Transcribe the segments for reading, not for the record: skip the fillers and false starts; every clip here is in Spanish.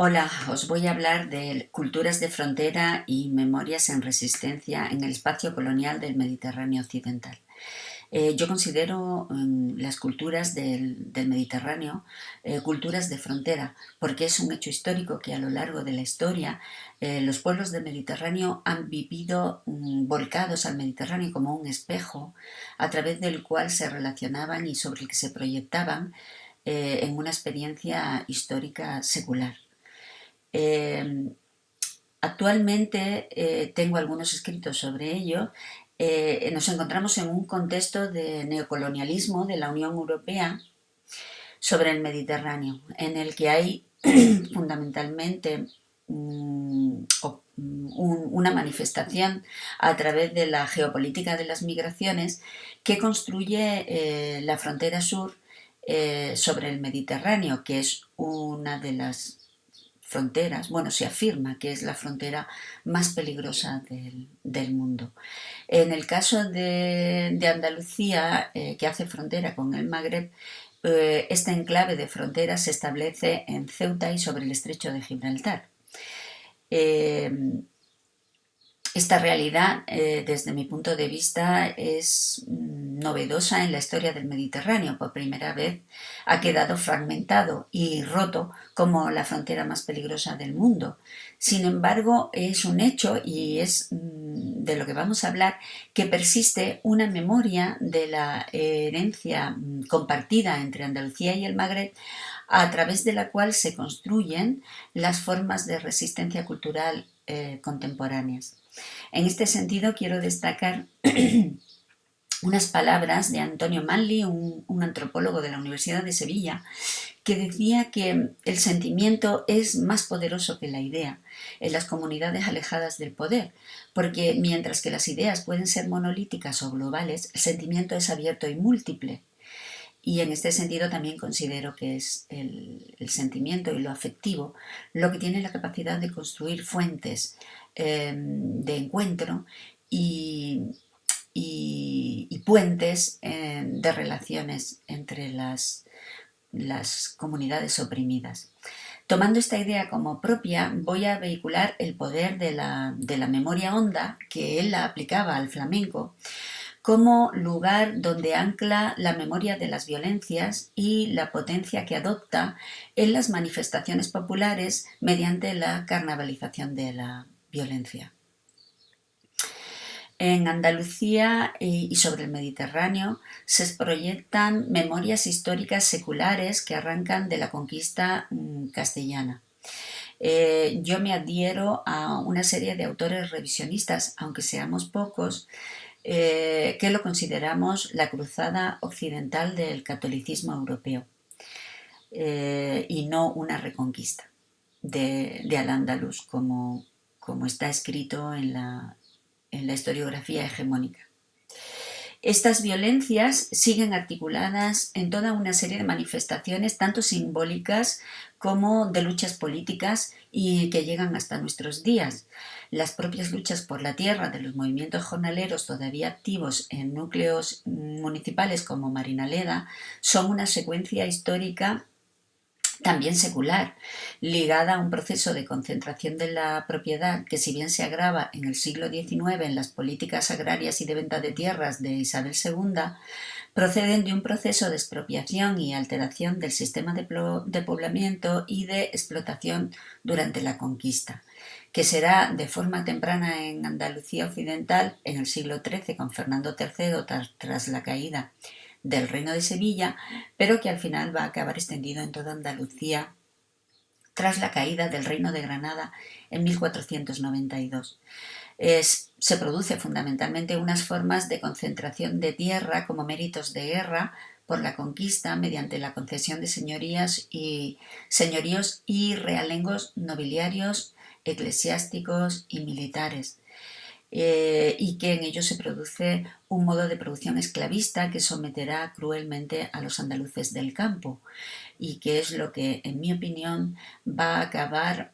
Hola, os voy a hablar de culturas de frontera y memorias en resistencia en el espacio colonial del Mediterráneo occidental. Yo considero las culturas del Mediterráneo culturas de frontera, porque es un hecho histórico que a lo largo de la historia los pueblos del Mediterráneo han vivido volcados al Mediterráneo como un espejo a través del cual se relacionaban y sobre el que se proyectaban en una experiencia histórica secular. Eh, Actualmente tengo algunos escritos sobre ello. Nos encontramos en un contexto de neocolonialismo de la Unión Europea sobre el Mediterráneo, en el que hay fundamentalmente una manifestación a través de la geopolítica de las migraciones que construye la frontera sur sobre el Mediterráneo, que es una de las fronteras, bueno, se afirma que es la frontera más peligrosa del mundo. En el caso de Andalucía, que hace frontera con el Magreb, este enclave de frontera se establece en Ceuta y sobre el estrecho de Gibraltar. Eh, Esta realidad, desde mi punto de vista, es novedosa en la historia del Mediterráneo. Por primera vez ha quedado fragmentado y roto como la frontera más peligrosa del mundo. Sin embargo, es un hecho, y es de lo que vamos a hablar, que persiste una memoria de la herencia compartida entre Andalucía y el Magreb, a través de la cual se construyen las formas de resistencia cultural contemporáneas. En este sentido, quiero destacar unas palabras de Antonio Manley, un antropólogo de la Universidad de Sevilla, que decía que el sentimiento es más poderoso que la idea en las comunidades alejadas del poder, porque mientras que las ideas pueden ser monolíticas o globales, el sentimiento es abierto y múltiple. Y en este sentido también considero que es el sentimiento y lo afectivo lo que tiene la capacidad de construir fuentes de encuentro y, y puentes de relaciones entre las comunidades oprimidas. Tomando esta idea como propia, voy a vehicular el poder de la memoria honda que él la aplicaba al flamenco como lugar donde ancla la memoria de las violencias y la potencia que adopta en las manifestaciones populares mediante la carnavalización de la violencia. En Andalucía y sobre el Mediterráneo se proyectan memorias históricas seculares que arrancan de la conquista castellana. Yo me adhiero a una serie de autores revisionistas, aunque seamos pocos, que lo consideramos la cruzada occidental del catolicismo europeo y no una reconquista de Al-Ándalus como está escrito en la historiografía hegemónica. Estas violencias siguen articuladas en toda una serie de manifestaciones, tanto simbólicas como de luchas políticas y que llegan hasta nuestros días. Las propias luchas por la tierra de los movimientos jornaleros todavía activos en núcleos municipales como Marinaleda son una secuencia histórica también secular, ligada a un proceso de concentración de la propiedad que, si bien se agrava en el siglo XIX en las políticas agrarias y de venta de tierras de Isabel II, proceden de un proceso de expropiación y alteración del sistema de poblamiento y de explotación durante la conquista, que será de forma temprana en Andalucía occidental en el siglo XIII con Fernando III tras la caída del Reino de Sevilla, pero que al final va a acabar extendido en toda Andalucía tras la caída del Reino de Granada en 1492. Se produce fundamentalmente unas formas de concentración de tierra como méritos de guerra por la conquista mediante la concesión de señoríos y realengos nobiliarios, eclesiásticos y militares. Y que en ello se produce un modo de producción esclavista que someterá cruelmente a los andaluces del campo y que es lo que, en mi opinión, va a acabar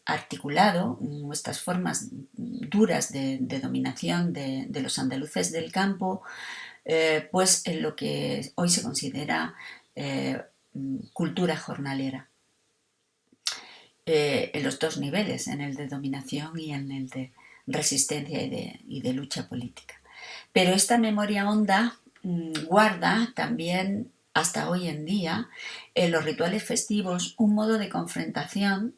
articulado estas formas duras de dominación de los andaluces del campo, pues en lo que hoy se considera cultura jornalera. en los dos niveles, en el de dominación y en el de resistencia y de lucha política. Pero esta memoria honda guarda también hasta hoy en día en los rituales festivos un modo de confrontación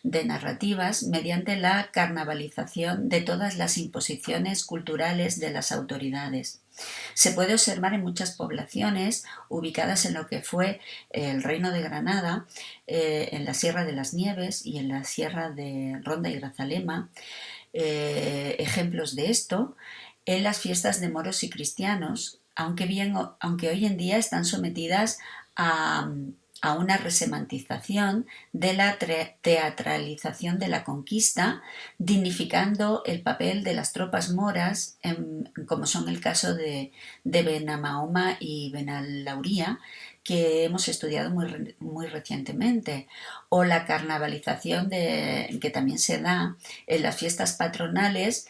de narrativas mediante la carnavalización de todas las imposiciones culturales de las autoridades. Se puede observar en muchas poblaciones ubicadas en lo que fue el Reino de Granada, en la Sierra de las Nieves y en la Sierra de Ronda y Grazalema, ejemplos de esto, en las fiestas de moros y cristianos, aunque hoy en día están sometidas a una resemantización de la teatralización de la conquista, dignificando el papel de las tropas moras, como son el caso de Benamahoma y Benalauría, que hemos estudiado muy recientemente, o la carnavalización que también se da en las fiestas patronales.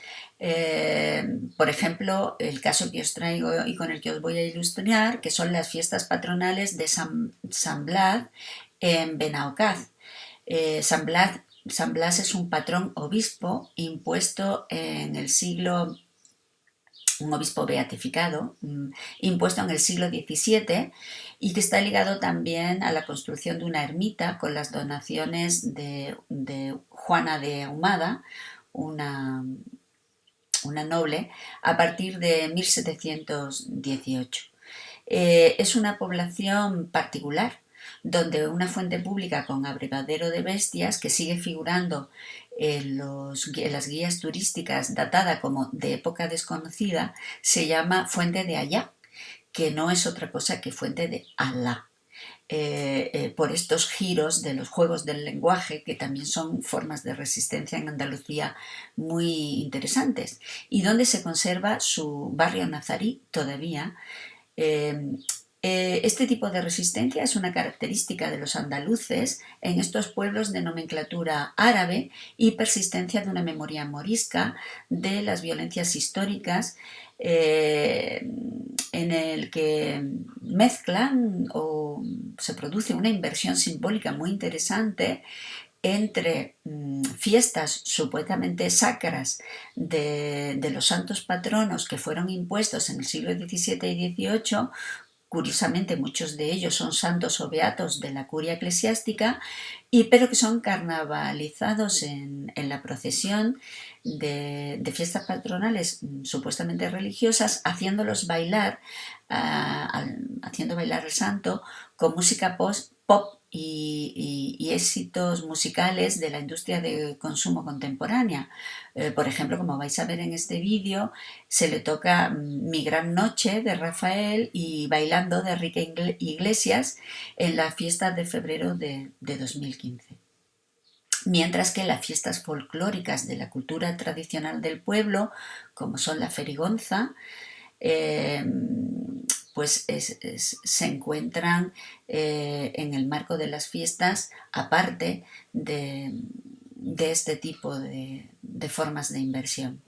Por ejemplo, el caso que os traigo y con el que os voy a ilustrar, que son las fiestas patronales de San Blas en Benaocaz. San Blas es un patrón obispo impuesto en el siglo, un obispo beatificado, impuesto en el siglo XVII, y que está ligado también a la construcción de una ermita con las donaciones de Juana de Ahumada, una noble, a partir de 1718. Es una población particular, donde una fuente pública con abrevadero de bestias, que sigue figurando en las guías turísticas, datada como de época desconocida, se llama Fuente de Allá, que no es otra cosa que Fuente de Alá. Por estos giros de los juegos del lenguaje, que también son formas de resistencia en Andalucía muy interesantes, y donde se conserva su barrio nazarí todavía. Este tipo de resistencia es una característica de los andaluces en estos pueblos de nomenclatura árabe y persistencia de una memoria morisca de las violencias históricas, en el que mezclan o se produce una inversión simbólica muy interesante entre fiestas supuestamente sacras de los santos patronos que fueron impuestos en el siglo XVII y XVIII. Curiosamente, muchos de ellos son santos o beatos de la curia eclesiástica, pero que son carnavalizados en la procesión de fiestas patronales supuestamente religiosas, haciendo bailar al santo con música pop y éxitos musicales de la industria de consumo contemporánea. Por ejemplo, como vais a ver en este vídeo, se le toca Mi Gran Noche de Rafael y Bailando de Enrique Iglesias en la fiesta de febrero de 2015. Mientras que las fiestas folclóricas de la cultura tradicional del pueblo, como son la ferigonza, pues se encuentran en el marco de las fiestas, aparte de este tipo de formas de inversión.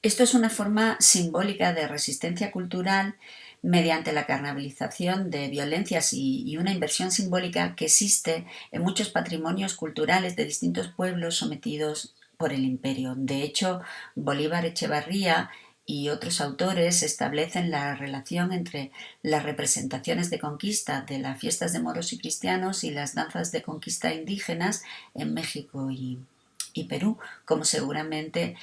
Esto es una forma simbólica de resistencia cultural mediante la carnavalización de violencias y una inversión simbólica que existe en muchos patrimonios culturales de distintos pueblos sometidos por el imperio. De hecho, Bolívar Echevarría y otros autores establecen la relación entre las representaciones de conquista de las fiestas de moros y cristianos y las danzas de conquista indígenas en México y Perú, como seguramente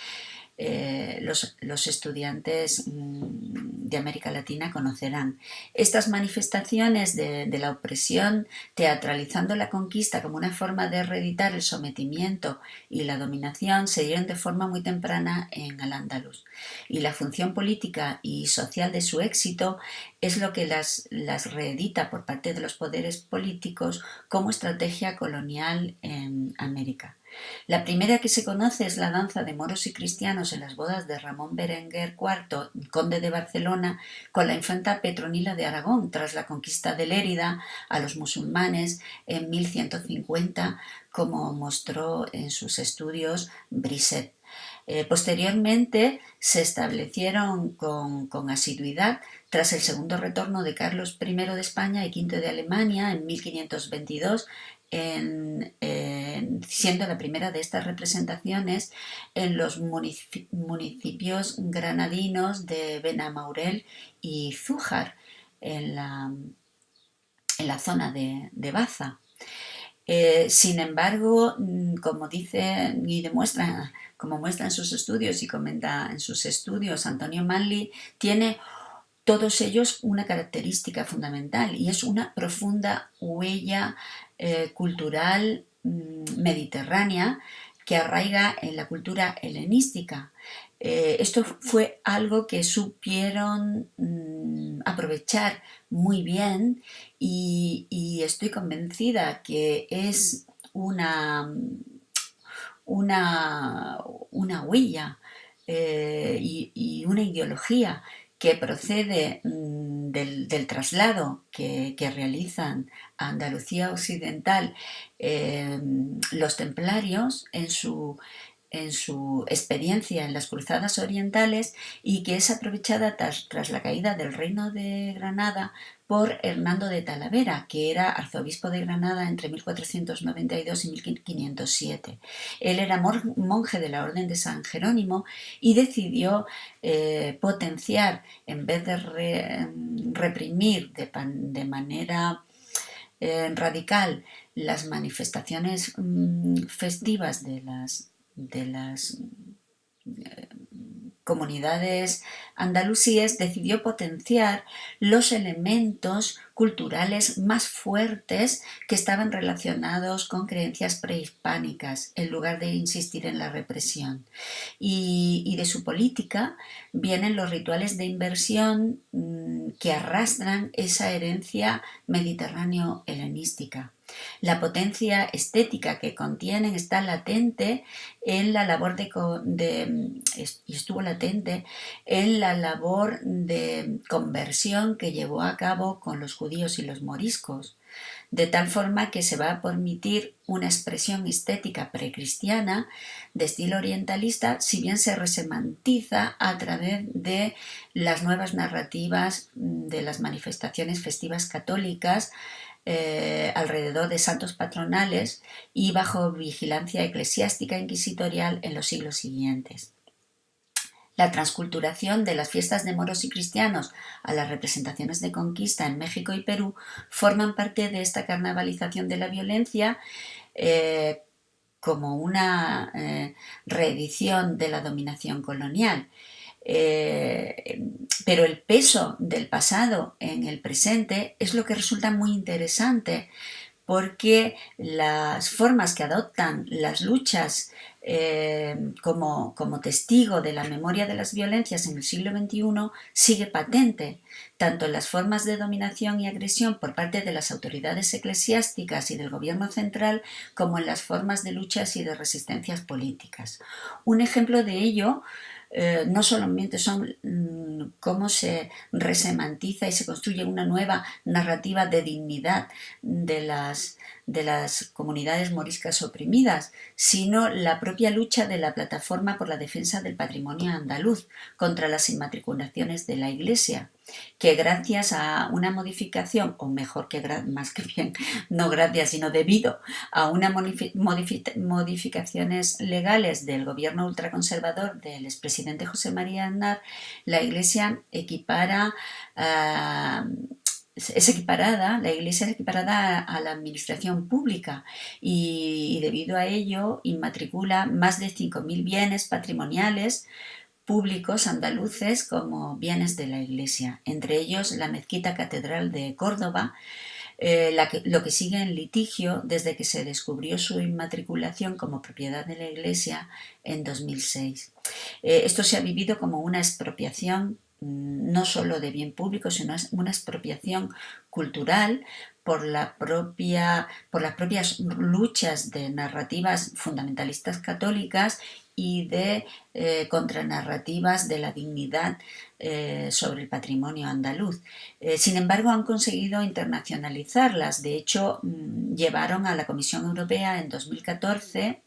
los estudiantes de América Latina conocerán. Estas manifestaciones de la opresión, teatralizando la conquista como una forma de reeditar el sometimiento y la dominación, se dieron de forma muy temprana en Al-Ándalus. Y la función política y social de su éxito es lo que las reedita por parte de los poderes políticos como estrategia colonial en América. La primera que se conoce es la danza de moros y cristianos en las bodas de Ramón Berenguer IV, conde de Barcelona, con la infanta Petronila de Aragón, tras la conquista de Lérida a los musulmanes en 1150, como mostró en sus estudios Brisset. Posteriormente se establecieron con asiduidad tras el segundo retorno de Carlos I de España y V de Alemania en 1522, siendo la primera de estas representaciones en los municipios granadinos de Benamaurel y Zújar, en la zona de Baza. Sin embargo, como dice y demuestra, como muestra en sus estudios y comenta en sus estudios Antonio Manley, tiene todos ellos una característica fundamental y es una profunda huella cultural mediterránea que arraiga en la cultura helenística. Esto fue algo que supieron aprovechar muy bien y estoy convencida que es una huella y una ideología que procede del traslado que realizan a Andalucía Occidental los templarios en su experiencia en las cruzadas orientales y que es aprovechada tras la caída del reino de Granada por Hernando de Talavera, que era arzobispo de Granada entre 1492 y 1507. Él era monje de la Orden de San Jerónimo y decidió potenciar, en vez de reprimir de manera radical las manifestaciones festivas de las comunidades andalusíes, decidió potenciar los elementos culturales más fuertes que estaban relacionados con creencias prehispánicas, en lugar de insistir en la represión. Y de su política vienen los rituales de inversión que arrastran esa herencia mediterráneo-helenística. La potencia estética que contienen está latente en la labor y estuvo latente en la labor de conversión que llevó a cabo con los judíos y los moriscos, de tal forma que se va a permitir una expresión estética precristiana de estilo orientalista, si bien se resemantiza a través de las nuevas narrativas de las manifestaciones festivas católicas alrededor de santos patronales y bajo vigilancia eclesiástica inquisitorial en los siglos siguientes. La transculturación de las fiestas de moros y cristianos a las representaciones de conquista en México y Perú forman parte de esta carnavalización de la violencia como una reedición de la dominación colonial. Pero el peso del pasado en el presente es lo que resulta muy interesante, porque las formas que adoptan las luchas como testigo de la memoria de las violencias en el siglo XXI sigue patente, tanto en las formas de dominación y agresión por parte de las autoridades eclesiásticas y del gobierno central, como en las formas de luchas y de resistencias políticas. Un ejemplo de ello no solamente son cómo se resemantiza y se construye una nueva narrativa de dignidad de de las comunidades moriscas oprimidas, sino la propia lucha de la Plataforma por la Defensa del Patrimonio Andaluz contra las inmatriculaciones de la Iglesia, que gracias a una modificación, o mejor que más que bien, no gracias, sino debido a unas modificaciones legales del gobierno ultraconservador del expresidente José María Aznar, la Iglesia la Iglesia es equiparada a la administración pública y debido a ello inmatricula más de 5.000 bienes patrimoniales públicos andaluces como bienes de la Iglesia, entre ellos la Mezquita Catedral de Córdoba, lo que sigue en litigio desde que se descubrió su inmatriculación como propiedad de la Iglesia en 2006. Esto se ha vivido como una expropiación no solo de bien público, sino una expropiación cultural por las propias luchas de narrativas fundamentalistas católicas y de contranarrativas de la dignidad sobre el patrimonio andaluz. Sin embargo, han conseguido internacionalizarlas. De hecho, llevaron a la Comisión Europea en 2014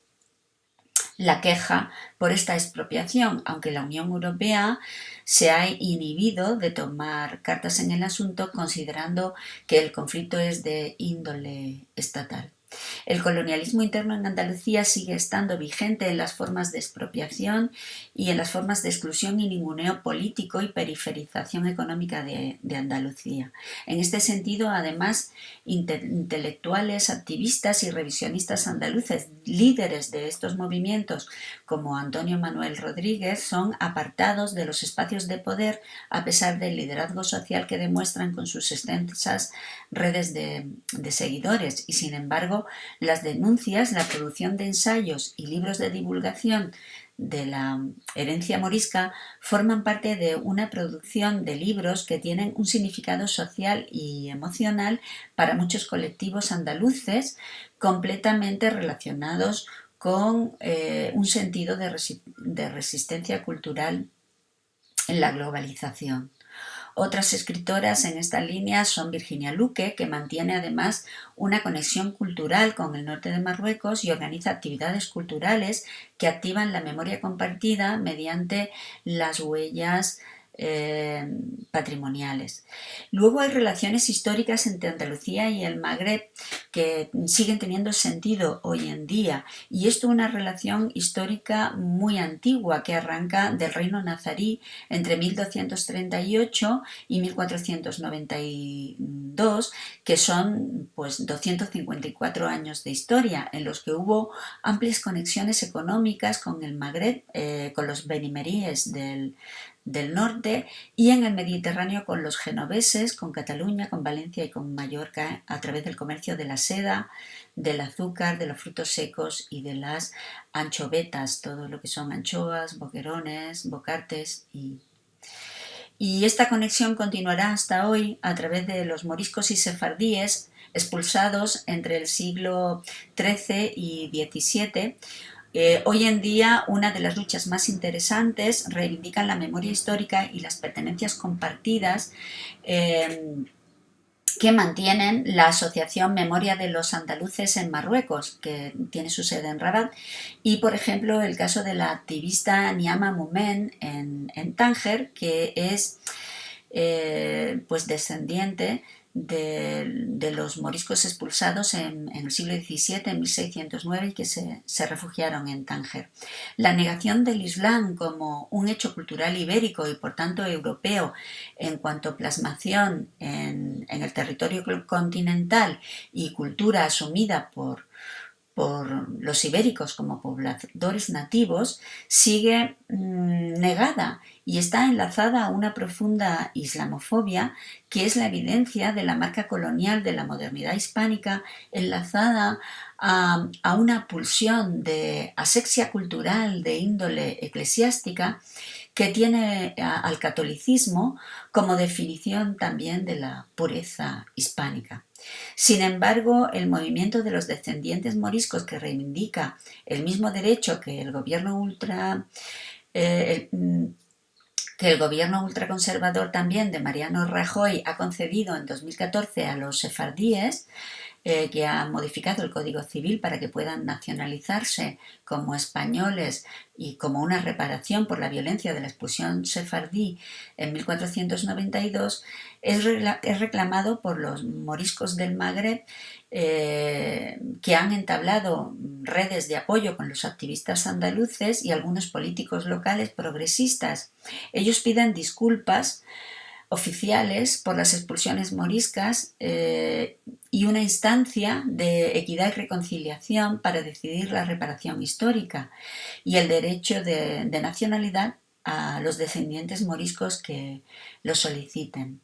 la queja por esta expropiación, aunque la Unión Europea se ha inhibido de tomar cartas en el asunto, considerando que el conflicto es de índole estatal. El colonialismo interno en Andalucía sigue estando vigente en las formas de expropiación y en las formas de exclusión y ninguneo político y periferización económica de Andalucía. En este sentido, además, intelectuales, activistas y revisionistas andaluces, líderes de estos movimientos como Antonio Manuel Rodríguez, son apartados de los espacios de poder a pesar del liderazgo social que demuestran con sus extensas redes de seguidores y, sin embargo, las denuncias, la producción de ensayos y libros de divulgación de la herencia morisca forman parte de una producción de libros que tienen un significado social y emocional para muchos colectivos andaluces completamente relacionados con un sentido de resistencia cultural en la globalización. Otras escritoras en esta línea son Virginia Luque, que mantiene además una conexión cultural con el norte de Marruecos y organiza actividades culturales que activan la memoria compartida mediante las huellas patrimoniales. Luego hay relaciones históricas entre Andalucía y el Magreb que siguen teniendo sentido hoy en día, y esto es una relación histórica muy antigua que arranca del reino nazarí entre 1238 y 1492, que son pues 254 años de historia en los que hubo amplias conexiones económicas con el Magreb, con los benimeríes del norte, y en el Mediterráneo con los genoveses, con Cataluña, con Valencia y con Mallorca a través del comercio de la seda, del azúcar, de los frutos secos y de las anchovetas, todo lo que son anchoas, boquerones, bocartes y esta conexión continuará hasta hoy a través de los moriscos y sefardíes expulsados entre el siglo XIII y XVII. Hoy en día, una de las luchas más interesantes reivindican la memoria histórica y las pertenencias compartidas que mantienen la Asociación Memoria de los Andaluces en Marruecos, que tiene su sede en Rabat, y por ejemplo el caso de la activista Niama Moumen en Tánger, que es pues descendiente de los moriscos expulsados en el siglo XVII, en 1609, y que se refugiaron en Tánger. La negación del Islam como un hecho cultural ibérico y por tanto europeo en cuanto a plasmación en el territorio continental y cultura asumida por los ibéricos como pobladores nativos sigue negada y está enlazada a una profunda islamofobia que es la evidencia de la marca colonial de la modernidad hispánica, enlazada a una pulsión de asexia cultural de índole eclesiástica que tiene al catolicismo como definición también de la pureza hispánica. Sin embargo, el movimiento de los descendientes moriscos, que reivindica el mismo derecho que el gobierno ultraconservador también de Mariano Rajoy ha concedido en 2014 a los sefardíes, que ha modificado el Código Civil para que puedan nacionalizarse como españoles y como una reparación por la violencia de la expulsión sefardí en 1492, es reclamado por los moriscos del Magreb, que han entablado redes de apoyo con los activistas andaluces y algunos políticos locales progresistas. Ellos piden disculpas oficiales por las expulsiones moriscas y una instancia de equidad y reconciliación para decidir la reparación histórica y el derecho de nacionalidad a los descendientes moriscos que lo soliciten.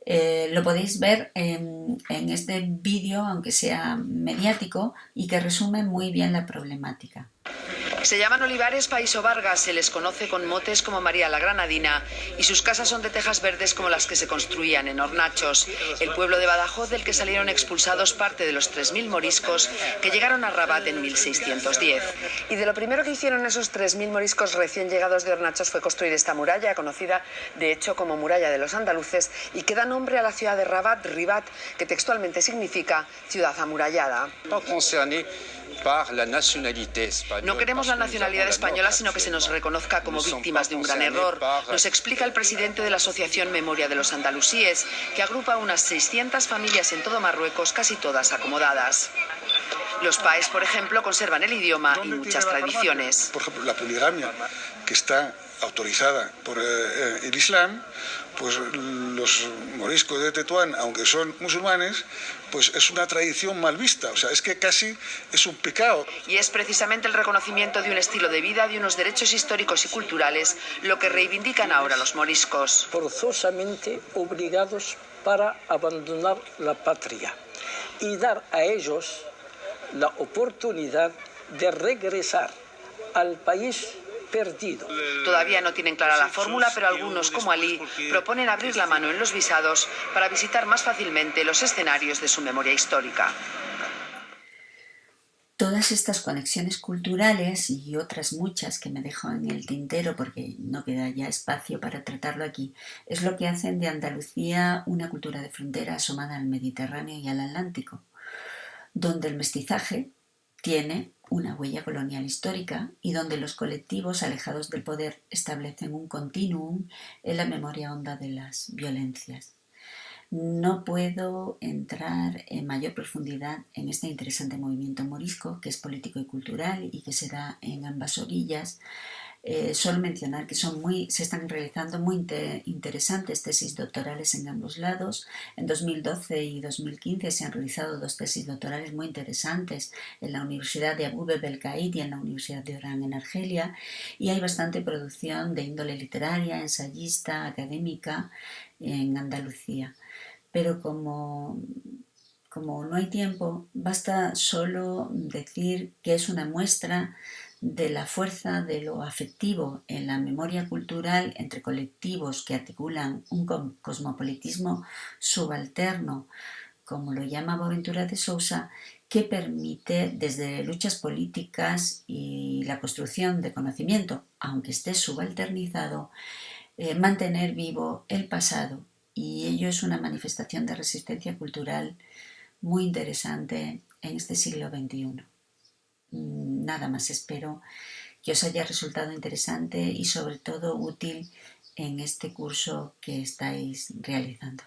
Lo podéis ver en este vídeo, aunque sea mediático, y que resume muy bien la problemática. Se llaman olivares País o Vargas, se les conoce con motes como María la Granadina y sus casas son de tejas verdes como las que se construían en Hornachos, el pueblo de Badajoz del que salieron expulsados parte de los 3.000 moriscos que llegaron a Rabat en 1610. Y de lo primero que hicieron esos 3.000 moriscos recién llegados de Hornachos fue construir esta muralla, conocida de hecho como Muralla de los Andaluces, y que da nombre a la ciudad de Rabat, Ribat, que textualmente significa ciudad amurallada. No queremos la nacionalidad española, sino que se nos reconozca como víctimas de un gran error, nos explica el presidente de la asociación Memoria de los Andalusíes, que agrupa unas 600 familias en todo Marruecos, casi todas acomodadas. Los paes, por ejemplo, conservan el idioma y muchas tradiciones. Por ejemplo, la poligamia, que está autorizada por el Islam, pues los moriscos de Tetuán, aunque son musulmanes, pues es una tradición mal vista, o sea, es que casi es un pecado. Y es precisamente el reconocimiento de un estilo de vida, de unos derechos históricos y culturales, lo que reivindican ahora los moriscos. Forzosamente obligados para abandonar la patria y dar a ellos la oportunidad de regresar al país perdido. Todavía no tienen clara la fórmula, pero algunos, como Ali, proponen abrir la mano en los visados para visitar más fácilmente los escenarios de su memoria histórica. Todas estas conexiones culturales y otras muchas que me dejo en el tintero porque no queda ya espacio para tratarlo aquí, es lo que hacen de Andalucía una cultura de frontera asomada al Mediterráneo y al Atlántico, donde el mestizaje tiene una huella colonial histórica y donde los colectivos alejados del poder establecen un continuum en la memoria honda de las violencias. No puedo entrar en mayor profundidad en este interesante movimiento morisco, que es político y cultural y que se da en ambas orillas. Solo mencionar que se están realizando muy interesantes tesis doctorales en ambos lados. En 2012 y 2015 se han realizado 2 tesis doctorales muy interesantes en la Universidad de Abu Beb el-Caid y en la Universidad de Orán en Argelia, y hay bastante producción de índole literaria, ensayista, académica en Andalucía. Pero como no hay tiempo, basta solo decir que es una muestra de la fuerza de lo afectivo en la memoria cultural entre colectivos que articulan un cosmopolitismo subalterno, como lo llama Boaventura de Sousa, que permite desde luchas políticas y la construcción de conocimiento, aunque esté subalternizado, mantener vivo el pasado, y ello es una manifestación de resistencia cultural muy interesante en este siglo XXI. Nada más, espero que os haya resultado interesante y sobre todo útil en este curso que estáis realizando.